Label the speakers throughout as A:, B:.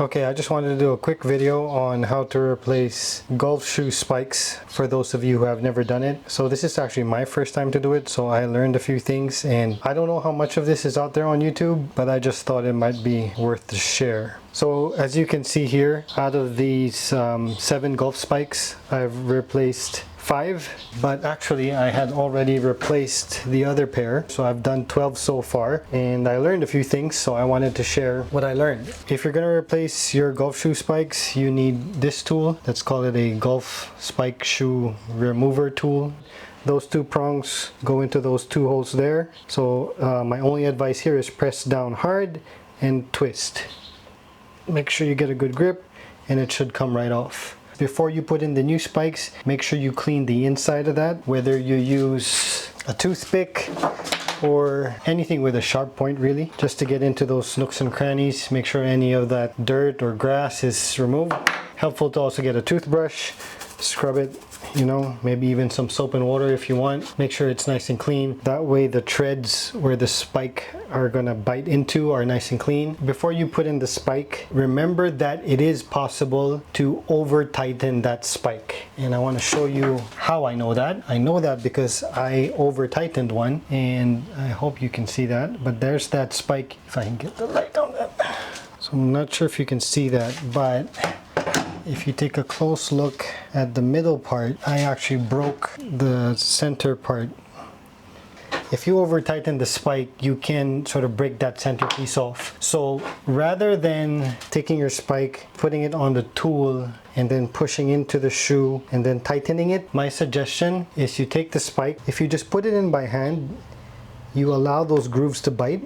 A: Okay, I just wanted to do a quick video on how to replace golf shoe spikes for those of you who have never done it. So this is actually my first time to do it, so I learned a few things, and I don't know how much of this is out there on YouTube, but I just thought it might be worth to share. So as you can see here, out of these 7 golf spikes, I've replaced 5, but actually I had already replaced the other pair, so I've done 12 so far, and I learned a few things, so I wanted to share what I learned. If you're going to replace your golf shoe spikes, you need this tool. Let's call it a golf spike shoe remover tool. Those 2 prongs go into those 2 holes there. So my only advice here is press down hard and twist. Make sure you get a good grip and it should come right off. Before you put in the new spikes, make sure you clean the inside of that, whether you use a toothpick or anything with a sharp point, really, just to get into those nooks and crannies. Make sure any of that dirt or grass is removed. Helpful to also get a toothbrush, scrub it, you know, maybe even some soap and water if you want. Make sure it's nice and clean. That way the treads where the spike are gonna bite into are nice and clean. Before you put in the spike, remember that it is possible to over tighten that spike. And I want to show you how I know that. I know that because I over tightened one, and I hope you can see that. But there's that spike, if I can get the light on that. So I'm not sure if you can see that, but if you take a close look at the middle part, I actually broke the center part. If you over tighten the spike, you can sort of break that center piece off. So rather than taking your spike, putting it on the tool, and then pushing into the shoe and then tightening it, my suggestion is you take the spike. If you just put it in by hand, you allow those grooves to bite,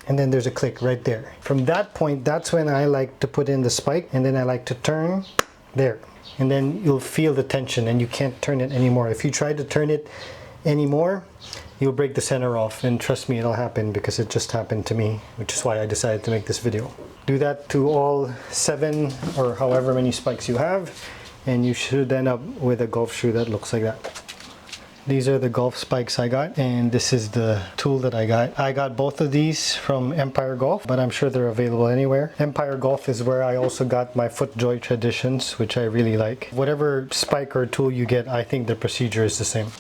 A: and then there's a click right there. From that point, that's when I like to put in the spike, and then I like to turn there. And then you'll feel the tension and you can't turn it anymore. If you try to turn it anymore, you'll break the center off, and trust me, it'll happen because it just happened to me, which is why I decided to make this video. Do that to all 7 or however many spikes you have, and you should end up with a golf shoe that looks like that. These are the golf spikes I got, and this is the tool that I got. I got both of these from Empire Golf, but I'm sure they're available anywhere. Empire Golf is where I also got my FootJoy Traditions, which I really like. Whatever spike or tool you get, I think the procedure is the same.